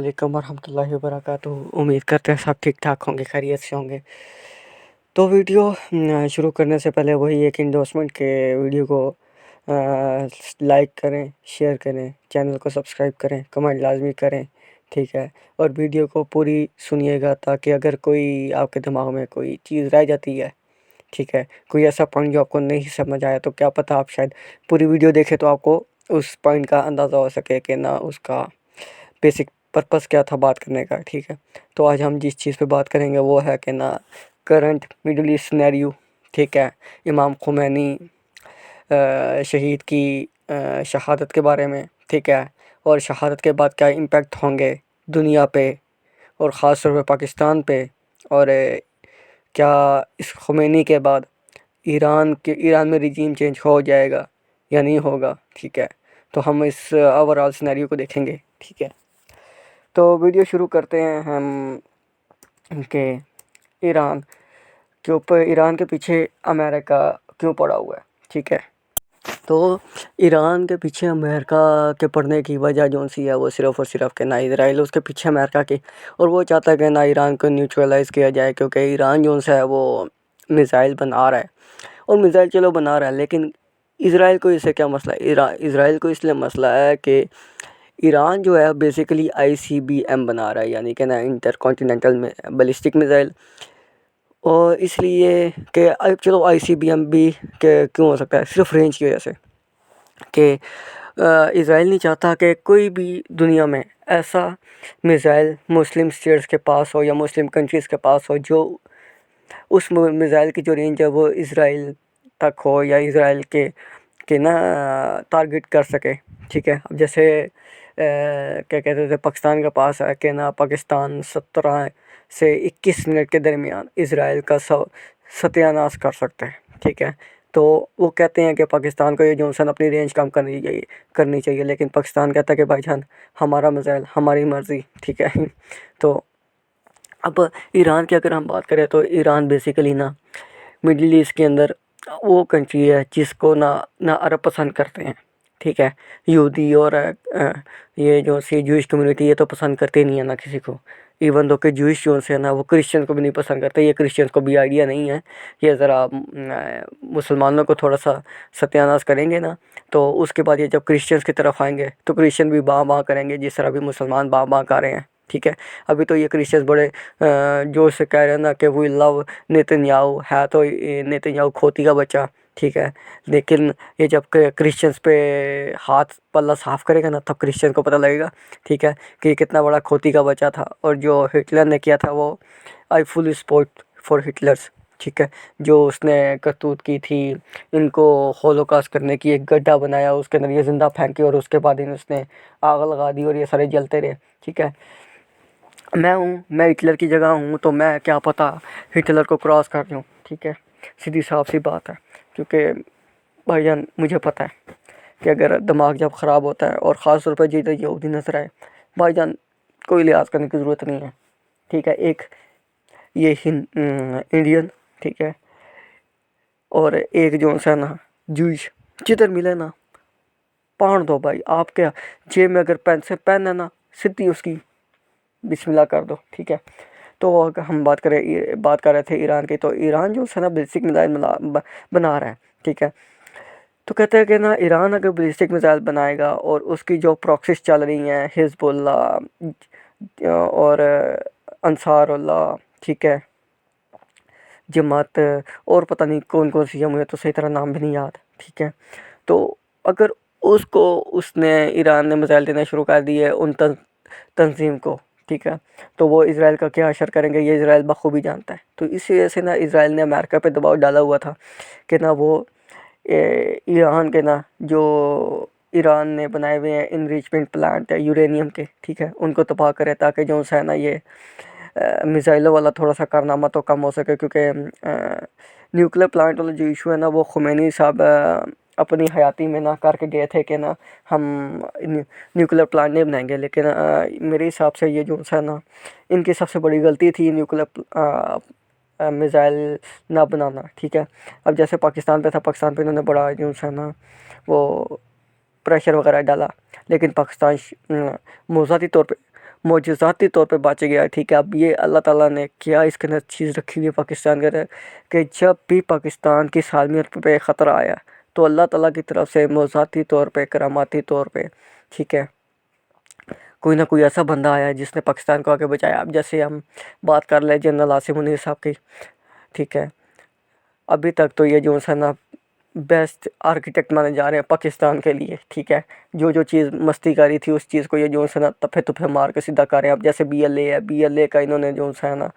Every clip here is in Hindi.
वालेकुम वरहमतुल्लाहि वबरकातुहू। उम्मीद करते हैं सब ठीक ठाक होंगे, खैरियत से होंगे। तो वीडियो शुरू करने से पहले वही एक इंडोर्समेंट के वीडियो को लाइक करें, शेयर करें, चैनल को सब्सक्राइब करें, कमेंट लाजमी करें, ठीक है। और वीडियो को पूरी सुनिएगा ताकि अगर कोई आपके दिमाग में कोई चीज़ रह जाती है, ठीक है, कोई ऐसा पॉइंट जो आपको नहीं समझ आया, तो क्या पता आप शायद पूरी वीडियो देखें तो आपको उस पॉइंट का अंदाज़ा हो सके कि ना उसका बेसिक पर्पस क्या था बात करने का, ठीक है। तो आज हम जिस चीज़ पे बात करेंगे वो है कि ना करंट मिडल ईस्ट सिनेरियो, ठीक है। इमाम खुमैनी शहीद की शहादत के बारे में, ठीक है। और शहादत के बाद क्या इम्पेक्ट होंगे दुनिया पे और ख़ास तौर पे पाकिस्तान पे। और क्या इस खुमैनी के बाद ईरान में रिजीम चेंज हो जाएगा या नहीं होगा, ठीक है। तो हम इस ओवरऑल सिनेरियो को देखेंगे, ठीक है। तो वीडियो शुरू करते हैं हम के ईरान के ऊपर। ईरान के पीछे अमेरिका क्यों पड़ा हुआ है, ठीक है। तो ईरान के पीछे अमेरिका के पड़ने की वजह जो सी है वो सिर्फ़ और सिर्फ के ना इसराइल उसके पीछे अमेरिका की, और वो चाहता है कि ना ईरान को न्यूट्रलाइज़ किया जाए, क्योंकि ईरान जो सा है वो मिसाइल बना रहा है। और मिसाइल चलो बना रहा है, लेकिन इसराइल को इससे क्या मसला है? इसराइल को इसलिए मसला है कि ईरान जो है बेसिकली आईसीबीएम बना रहा है, यानी कि ना इंटरकॉन्टिनेंटल में बैलिस्टिक मिसाइल। और इसलिए कि अब चलो आईसीबीएम भी के क्यों हो सकता है, सिर्फ रेंज की वजह से कि इसराइल नहीं चाहता कि कोई भी दुनिया में ऐसा मिसाइल मुस्लिम स्टेट्स के पास हो या मुस्लिम कंट्रीज़ के पास हो जो उस मिसाइल की जो रेंज है वो इसराइल तक हो या इसराइल के ना टारगेट कर सके, ठीक है। अब जैसे क्या कहते थे, पाकिस्तान के पास है कि ना पाकिस्तान 17 से 21 मिनट के दरमियान इसराइल का सत्यानाश कर सकते हैं, ठीक है। तो वो कहते हैं कि पाकिस्तान को ये जोनसन अपनी रेंज कम करनी चाहिए, लेकिन पाकिस्तान कहता है कि भाईजान हमारा मिसाइल हमारी मर्ज़ी, ठीक है। तो अब ईरान की अगर हम बात करें तो ईरान बेसिकली ना मिडिल ईस्ट के अंदर वो कंट्री है जिसको ना अरब पसंद करते हैं, ठीक है। यहूदी और ये जो सी जूइश कम्युनिटी ये तो पसंद करते नहीं है ना किसी को। इवन दो कि जूइश जो से ना वो क्रिश्चियन को भी नहीं पसंद करते, ये क्रिश्चियंस को भी आइडिया नहीं है। ये ज़रा मुसलमानों को थोड़ा सा सत्यानाश करेंगे ना, तो उसके बाद ये जब क्रिश्चियंस की तरफ आएंगे तो क्रिश्चियन भी बाँ बाँ करेंगे जिस तरह भी मुसलमान बाँ बाँ कर रहे हैं, ठीक है। अभी तो ये क्रिश्चियंस बड़े जोश से कह रहे हैं ना कि वी लव नेतन्याहू, है तो नेतन्याहू खोती का बच्चा, ठीक है। लेकिन ये जब क्रिश्चियंस पे हाथ पल्ला साफ करेगा ना तब क्रिश्चियन को पता लगेगा, ठीक है, कि कितना बड़ा खोती का बच्चा था। और जो हिटलर ने किया था वो आई फुल सपोर्ट फॉर हिटलर्स, ठीक है। जो उसने करतूत की थी, इनको होलोकास्ट करने की एक गड्ढा बनाया, उसके अंदर ये जिंदा फेंकी और उसके बाद उसने आग लगा दी और ये सारे जलते रहे, ठीक है। मैं हिटलर की जगह हूँ तो मैं क्या पता हिटलर को क्रॉस कर दूँ, ठीक है। सीधी साफ सी बात है, क्योंकि भाईजान मुझे पता है कि अगर दिमाग जब ख़राब होता है और ख़ास तौर पर जिधर यहूदी नजर आए, भाईजान कोई लिहाज करने की ज़रूरत नहीं है, ठीक है। एक ये इंडियन, ठीक है, और एक जो सा ना जूश, जिधर मिले ना पान दो भाई। आप क्या जेब में अगर पेन से पेन है ना सीधी उसकी बिस्मिल्लाह कर दो, ठीक है। तो अगर हम बात कर रहे थे ईरान की, तो ईरान जो है ना बेसिक मिसाइल बना रहा है, ठीक है। तो कहते हैं कि ना ईरान अगर बैलिस्टिक मिसाइल बनाएगा और उसकी जो प्रॉक्सिस चल रही हैं हिजबुल्ला और अंसारुल्लाह, ठीक है, जमात और पता नहीं कौन कौन सी है, मुझे तो सही तरह नाम भी नहीं याद, ठीक है। तो अगर उसको उसने ईरान ने मिसाइल देना शुरू कर दिए उन तंजीम को, ठीक है, तो वो इसराइल का क्या असर करेंगे ये इसराइल बखूबी जानता है। तो इसी वजह से ना इसराइल ने अमेरिका पे दबाव डाला हुआ था कि ना वो ईरान के ना जो ईरान ने बनाए हुए हैं इनरिचमेंट प्लांट है यूरेनियम के, ठीक है, उनको तबाह करे ताकि जो है ना ये मिसाइलों वाला थोड़ा सा कारनामा तो कम हो सके। क्योंकि न्यूक्लियर प्लांट वाला जो इशू है ना वो खुमैनी साहब अपनी हयाती में ना करके गए थे कि ना हम न्यूक्लियर प्लांट नहीं बनाएंगे, लेकिन मेरे हिसाब से ये जो है ना इनकी सबसे बड़ी गलती थी न्यूक्लियर मिसाइल ना बनाना, ठीक है। अब जैसे पाकिस्तान पे था, पाकिस्तान पे इन्होंने बड़ा जो है ना वो प्रेशर वगैरह डाला, लेकिन पाकिस्तान मोजज़ाती तौर पे बच गया, ठीक है। अब ये अल्लाह ताला ने क्या इसके अंदर चीज़ रखी हुई है पाकिस्तान के अंदर, कि जब भी पाकिस्तान की सालमियत पे ख़तरा आया तो अल्लाह ताला की तरफ से मोजज़ाती तौर पे, करामाती तौर पे, ठीक है, कोई ना कोई ऐसा बंदा आया है जिसने पाकिस्तान को आगे बचाया। अब जैसे हम बात कर लें जनरल आसिम मुनीर साहब की, ठीक है, अभी तक तो ये जो है ना बेस्ट आर्किटेक्ट माने जा रहे हैं पाकिस्तान के लिए, ठीक है। जो जो चीज़ मस्ती करी थी उस चीज़ को ये जो है ना तफे तुफे मार के सीधा कर रहे हैं। अब जैसे बीएलए है, बीएलए का इन्होंने जो है ना,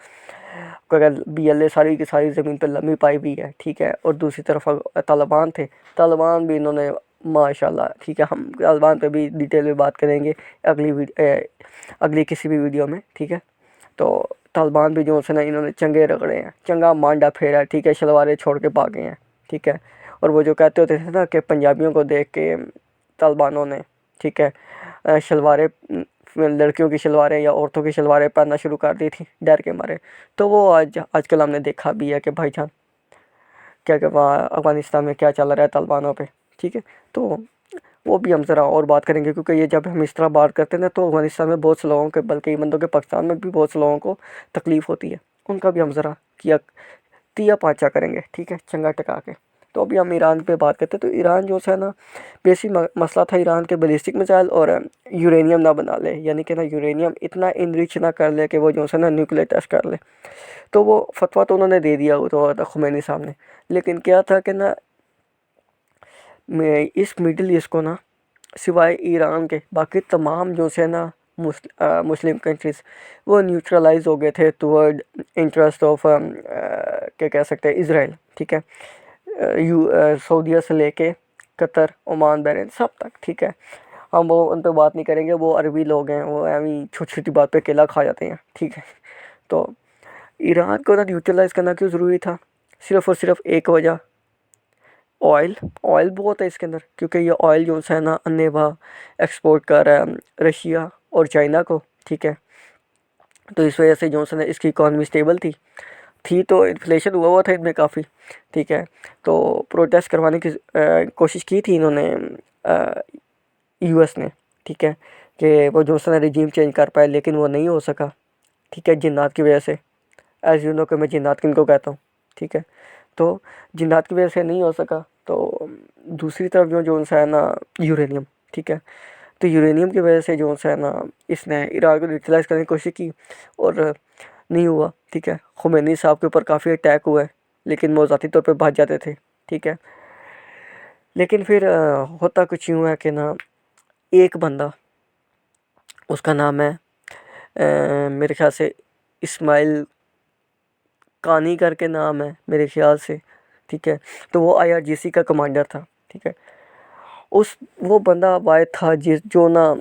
अगर बीएलए सारी की सारी ज़मीन पे लंबी पाई हुई है, ठीक है। और दूसरी तरफ तालिबान थे, तालिबान भी इन्होंने माशाल्लाह, ठीक है, हम तालिबान पे भी डिटेल में बात करेंगे अगली किसी भी वीडियो में, ठीक है। तो तालिबान भी जो है ना इन्होंने चंगे रगड़े हैं, चंगा मांडा फेरा है, ठीक है, शलवारें छोड़ के भागे हैं, ठीक है। और वो जो कहते होते थे ना कि पंजाबियों को देख के तालिबानों ने, ठीक है, शलवारें, लड़कियों की शलवारें या औरतों की शलवारें पहनना शुरू कर दी थी डर के मारे। तो वो आजकल हमने देखा भी है कि भाईजान क्या क्या वहाँ अफ़गानिस्तान में क्या चल रहा है तालिबानों पे, ठीक है। तो वो भी हम ज़रा और बात करेंगे, क्योंकि ये जब हम इस तरह बात करते हैं ना तो अफ़गानिस्तान में बहुत से लोगों के, बल्कि बंदों के पाकिस्तान में भी बहुत से लोगों को तकलीफ़ होती है, उनका भी हम ज़रा किया तिया पाँचा करेंगे, ठीक है, चंगा टका के। तो अभी हम ईरान पे बात करते हैं। तो ईरान जो है ना बेसिक मसला था ईरान के बैलिस्टिक मिसाइल और यूरेनियम ना बना ले, यानी कि ना यूरेनियम इतना इनरिच ना कर ले कि वो जो है ना न्यूक्लियर टेस्ट कर ले। तो वो फतवा तो उन्होंने दे दिया, वो तो था खुमैनी साहब ने। लेकिन क्या था कि ना इस मिडिल ईस्ट को ना सिवाय ईरान के बाकी तमाम जो है ना मुस्लिम कंट्रीज़ वो न्यूट्रलाइज हो गए थे टुवर्ड इंटरेस्ट ऑफ क्या कह सकते हैं इसराइल, ठीक है। सऊदीया से लेके कतर, ओमान, बहरीन सब तक, ठीक है। हम वो उन पर बात नहीं करेंगे, वो अरबी लोग हैं, वो ऐवी छोटी छोटी बात पे केला खा जाते हैं, ठीक है। तो ईरान को ना न्यूट्रलाइज करना क्यों ज़रूरी था? सिर्फ़ और सिर्फ एक वजह, ऑयल। ऑयल बहुत है इसके अंदर, क्योंकि ये ऑयल जो है ना अन्य भाव एक्सपोर्ट कर रहा है रशिया और चाइना को, ठीक है। तो इस वजह से जो है ना इसकी इकॉनमी स्टेबल थी तो इन्फ्लेशन हुआ हुआ था इनमें काफ़ी, ठीक है। तो प्रोटेस्ट करवाने की कोशिश की थी इन्होंने, यूएस ने, ठीक है, कि वो जो है ना रिजीम चेंज कर पाए, लेकिन वो नहीं हो सका, ठीक है, जिन्नात की वजह से। एज़ यू नो कि मैं जिन्नात किनको कहता हूँ, ठीक है। तो जिन्नात की वजह से नहीं हो सका। तो दूसरी तरफ जो है ना यूरेनियम, ठीक है। तो यूरेनियम की वजह से जो है ना इसने इराक को न्यूट्रलाइज करने की कोशिश की और नहीं हुआ, ठीक है। खुमैनी साहब के ऊपर काफ़ी अटैक हुआ है, लेकिन वो ज़ाती तौर पे भाग जाते थे, ठीक है। लेकिन फिर होता कुछ यूँ है कि ना एक बंदा, उसका नाम है मेरे ख्याल से इस्माइल कानी करके नाम है मेरे ख्याल से, ठीक है। तो वो आईआरजीसी का कमांडर था, ठीक है। उस वो बंदा वाहिद था जिस जो ना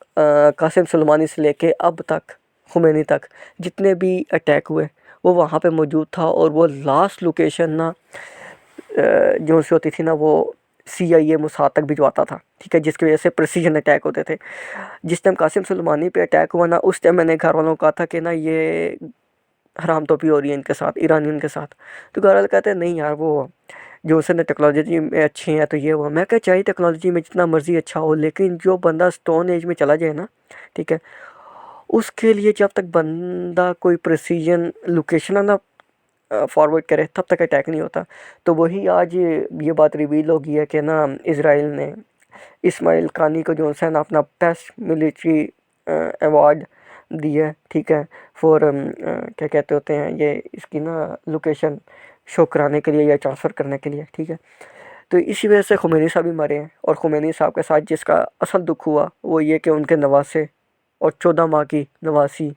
कासिम सुलेमानी से लेके अब तक खुमैनी तक जितने भी अटैक हुए वो वहाँ पे मौजूद था। और वो लास्ट लोकेशन ना जो सी होती थी ना वो CIA मोसाद तक भिजवाता था, ठीक है, जिसकी वजह से प्रिसीजन अटैक होते थे। जिस टाइम कासिम सुलेमानी पे अटैक हुआ ना उस टाइम मैंने घर वालों को कहा था कि ना ये हराम टोपी हो रही है इनके साथ, ईरानियन के साथ। तो घर वाले कहते हैं नहीं यार, वो जो उसने टेक्नोलॉजी में अच्छे हैं तो ये हुआ। मैं क्या चाहिए टेक्नोलॉजी में जितना मर्जी अच्छा हो, लेकिन जो बंदा स्टोन एज में चला जाए ना, ठीक है, उसके लिए जब तक बंदा कोई प्रिसीजन लोकेशन ना फॉरवर्ड करे तब तक अटैक नहीं होता। तो वही आज ये बात रिवील हो गई है कि ना इसराइल ने इस्माइल कानी को जो है ना अपना बेस्ट मिलिट्री अवार्ड दिया है, ठीक है, फॉर क्या कहते होते हैं ये इसकी ना लोकेशन शो कराने के लिए या ट्रांसफ़र करने के लिए, ठीक है। तो इसी वजह से खुमैनी साहब भी मरे हैं। और खुमैनी साहब के साथ जिसका असल दुख हुआ वो ये कि उनके नवासे और 14 माह की नवासी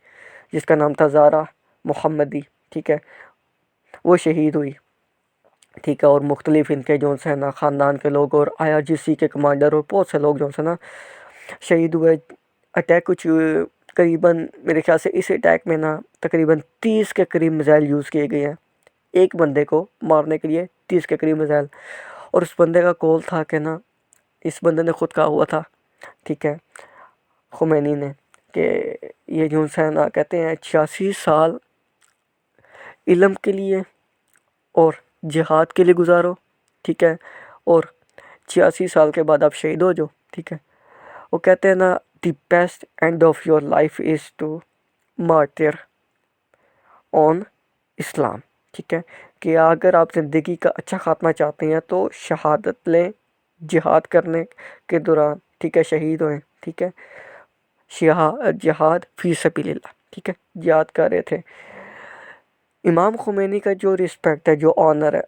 जिसका नाम था ज़ारा मोहम्मदी, ठीक है, वो शहीद हुई, ठीक है। और मुख्तलिफ इनके जो है ना ख़ानदान के लोग और IRGC के कमांडर और बहुत से लोग जो है ना शहीद हुए। अटैक कुछ करीबन मेरे ख्याल से इस अटैक में ना तकरीबन 30 के करीब मिसाइल यूज़ किए गए हैं एक बंदे को मारने के लिए, 30 के करीब मिसाइल। और उस बंदे का कॉल था कि ना इस बंदे ने खुद कहा हुआ था, ठीक है, खुमैनी ने, कि ये जो है ना कहते हैं 86 साल इल्म के लिए और जिहाद के लिए गुजारो, ठीक है, और 86 साल के बाद आप शहीद हो जाओ, ठीक है। वो कहते हैं ना the best end of your life is to martyr on Islam. ठीक है, कि अगर आप ज़िंदगी का अच्छा ख़ात्मा चाहते हैं तो शहादत लें जिहाद करने के दौरान। ठीक है, शहीद हुए। ठीक है, जिहाद फी सबिलिल्लाह। ठीक है, जिहाद कर रहे थे। इमाम खुमैनी का जो रिस्पेक्ट है, जो ऑनर है,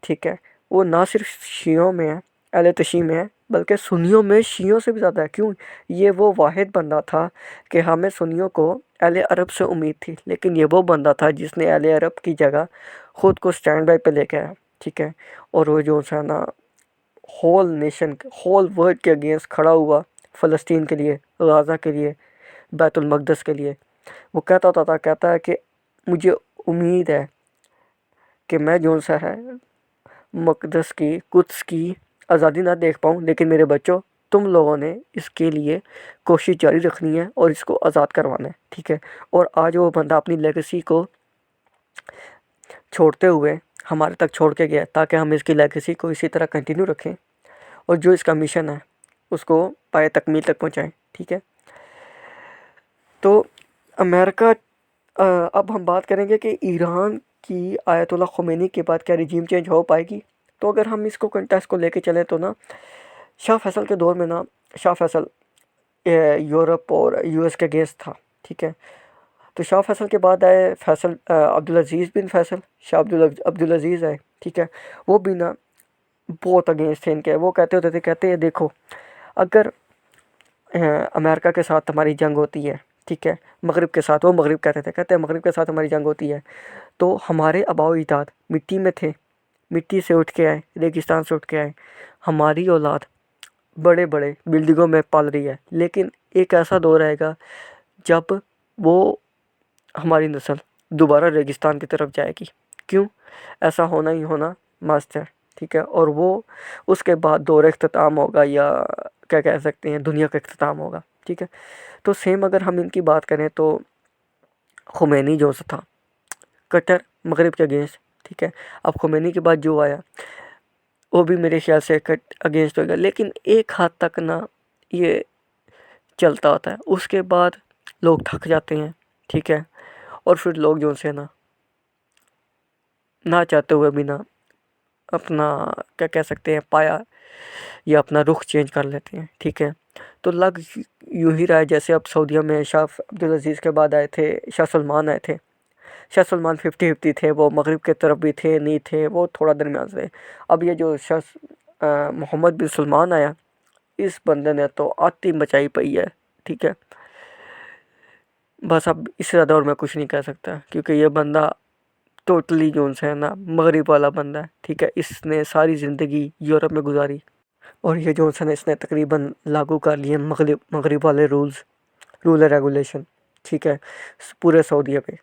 ठीक है, वो ना सिर्फ शियों में है, अहले तशी में है, बल्कि सुन्नियों में शियों से भी ज़्यादा है। क्यों? ये वो वाहिद बंदा था कि हमें सुन्नियों को अहले अरब से उम्मीद थी, लेकिन ये वो बंदा था जिसने अहले अरब की जगह ख़ुद को स्टैंड बाय पे लेके आया। ठीक है, और वो जो है ना होल नेशन, होल वर्ल्ड के अगेंस्ट खड़ा हुआ, फ़लस्तीन के लिए, गाज़ा के लिए, बैतुल मक़दस के लिए। वो कहता है कि मुझे उम्मीद है कि मैं जो सा है मक़दस की, कुद्स की आज़ादी ना देख पाऊँ, लेकिन मेरे बच्चों, तुम लोगों ने इसके लिए कोशिश जारी रखनी है और इसको आज़ाद करवाना है। ठीक है, और आज वो बंदा अपनी लेगेसी को छोड़ते हुए हमारे तक छोड़ के गया, ताकि हम इसकी लेगेसी को इसी तरह कंटिन्यू रखें और जो इसका मिशन है उसको पाए तकमील तक पहुँचाएँ। ठीक है, तो अमेरिका, अब हम बात करेंगे कि ईरान की आयतुल्लाह ख़ुमैनी के बाद क्या रिजीम चेंज हो पाएगी। तो अगर हम इसको कंटेक्स्ट को लेके चलें तो ना, शाह फैसल के दौर में ना, शाह फैसल यूरोप और यूएस के अगेंस्ट था। ठीक है, तो शाह फैसल के बाद आए फैसल अब्दुल अज़ीज़ बिन फैसल, शाह अब्दुल अज़ीज़ आए। ठीक है, वो भी ना बहुत अगेंस्ट थे इनके। वो कहते होते थे, कहते हैं देखो, अगर अमेरिका के साथ हमारी जंग होती है, ठीक है, मगरिब के साथ, वो मगरिब कहते हैं मगरिब के साथ हमारी जंग होती है, तो हमारे आबाओ अजदाद मिट्टी में थे, मिट्टी से उठ के आए, रेगिस्तान से उठ के आए। हमारी औलाद बड़े बड़े बिल्डिंगों में पल रही है, लेकिन एक ऐसा दौर आएगा जब वो हमारी नस्ल दोबारा रेगिस्तान की तरफ जाएगी। क्यों? ऐसा होना ही होना मस्त है। ठीक है, और वो उसके बाद दौर इख्तिताम होगा, या क्या कह सकते हैं, दुनिया का इख्तिताम होगा। ठीक है, तो सेम अगर हम इनकी बात करें तो खुमैनी जो था कट्टर मगरिब के अगेंस्ट। ठीक है, अब खुमैनी के बाद जो आया वो भी मेरे ख्याल से कट अगेंस्ट होगा, लेकिन एक हद तक ना ये चलता होता है। उसके बाद लोग थक जाते हैं। ठीक है, और फिर लोग जो से ना चाहते हुए भी ना अपना, क्या कह सकते हैं, पाया या अपना रुख चेंज कर लेते हैं। ठीक है, तो लग यूं ही रहा है जैसे अब सऊदीया में शाह अब्दुल अज़ीज़ के बाद आए थे शाह सलमान आए थे। शाह सलमान 50-50 थे, वो मगरिब के तरफ भी थे, नहीं थे, वो थोड़ा दरमियान से। अब ये जो मोहम्मद बिन सलमान आया, इस बंदे ने तो आती मचाई पई है। ठीक है, बस अब इससे ज़्यादा और मैं कुछ नहीं कह सकता, क्योंकि ये बंदा टोटली जो है ना मगरिब वाला बंदा है। ठीक है, इसने सारी ज़िंदगी यूरोप में गुजारी, और ये जो है ना इसने तकरीबन लागू कर लिए मगरिब मगरिब वाले रूल रेगुलेशन। ठीक है, पूरे सऊदीया पे।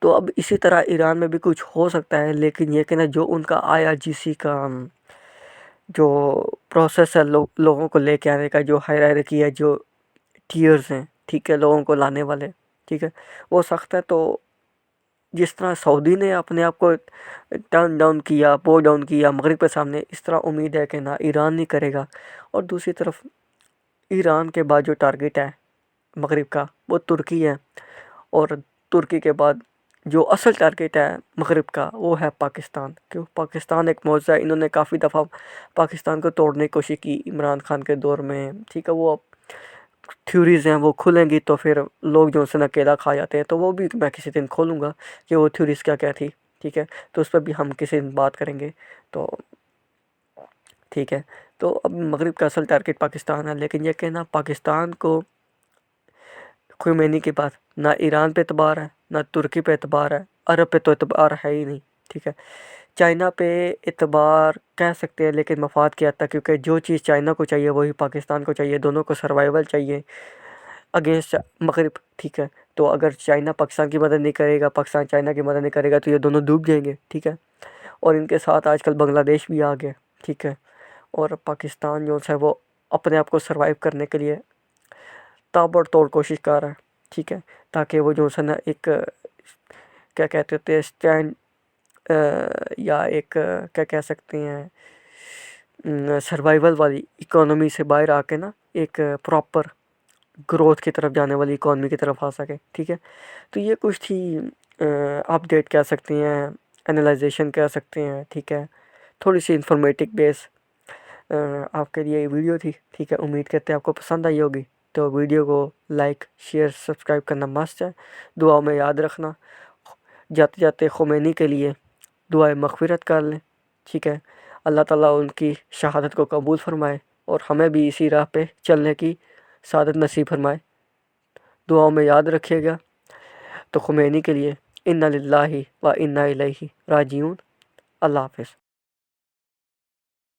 तो अब इसी तरह ईरान में भी कुछ हो सकता है, लेकिन ये कि ना जो उनका आईआरजीसी का जो प्रोसेस है, लोगों को लेके आने का, जो हायरार्की है, जो टीयर्स हैं, ठीक है, लोगों को लाने वाले, ठीक है, वो सख्त है। तो जिस तरह सऊदी ने अपने आप को टर्न डाउन किया, पो डाउन किया मगरिब के सामने, इस तरह उम्मीद है कि ना ईरान नहीं करेगा। और दूसरी तरफ ईरान के बाद जो टारगेट है मगरिब का, वो तुर्की है, और तुर्की के बाद जो असल टारगेट है मगरिब का, वो है पाकिस्तान। क्यों? पाकिस्तान एक मौज़ा है, इन्होंने काफ़ी दफ़ा पाकिस्तान को तोड़ने की कोशिश की इमरान खान के दौर में। ठीक है, वो अब थ्योरीज़ हैं, वो खुलेंगी तो फिर लोग जो से अकेला खा जाते हैं, तो वो भी मैं किसी दिन खोलूँगा कि वो थ्योरीज़ क्या क्या थी। ठीक है, तो उस पर भी हम किसी दिन बात करेंगे। तो ठीक है, तो अब मगरिब का असल टारगेट पाकिस्तान है, लेकिन ये कहना पाकिस्तान को खुमैनी के बाद ना ईरान पे एतबार है, ना तुर्की पे एतबार है, अरब पे तो एतबार है ही नहीं। ठीक है, चाइना पे एतबार कह सकते हैं, लेकिन मफाद की हद तक, क्योंकि जो चीज़ चाइना को चाहिए वही पाकिस्तान को चाहिए, दोनों को सर्वाइवल चाहिए अगेंस्ट मगरिब। ठीक है, तो अगर चाइना पाकिस्तान की मदद नहीं करेगा, पाकिस्तान चाइना की मदद नहीं करेगा, तो ये दोनों डूब जाएंगे। ठीक है, और इनके साथ आजकल बांग्लादेश भी आ गया। ठीक है, और पाकिस्तान जो है वो अपने आप को सर्वाइव करने के लिए ताबड़तोड़ कोशिश कर रहा है। ठीक है, ताकि वो जो है ना एक, क्या कहते हैं, स्टैंड, या एक, क्या कह सकते हैं, सर्वाइवल वाली इकोनॉमी से बाहर आके ना एक प्रॉपर ग्रोथ की तरफ जाने वाली इकोनॉमी की तरफ आ सके। ठीक है, तो ये कुछ थी अपडेट कह सकते हैं, एनालाइजेशन कह सकते हैं। ठीक है, थोड़ी सी इंफॉर्मेटिव बेस आपके लिए ये वीडियो थी। ठीक है, उम्मीद करते हैं आपको पसंद आई होगी। तो वीडियो को लाइक शेयर सब्सक्राइब करना मस्ट है। दुआओं में याद रखना, जाते जाते खुमैनी के लिए दुआए मग़फ़िरत कर लें। ठीक है, अल्लाह ताला उनकी शहादत को कबूल फ़रमाए और हमें भी इसी राह पे चलने की सआदत नसीब फरमाए। दुआओं में याद रखिएगा। तो खुमैनी के लिए इन्ना लिल्लाहि व इन्ना इलैहि राजिऊन। अल्लाह हाफ़िज़।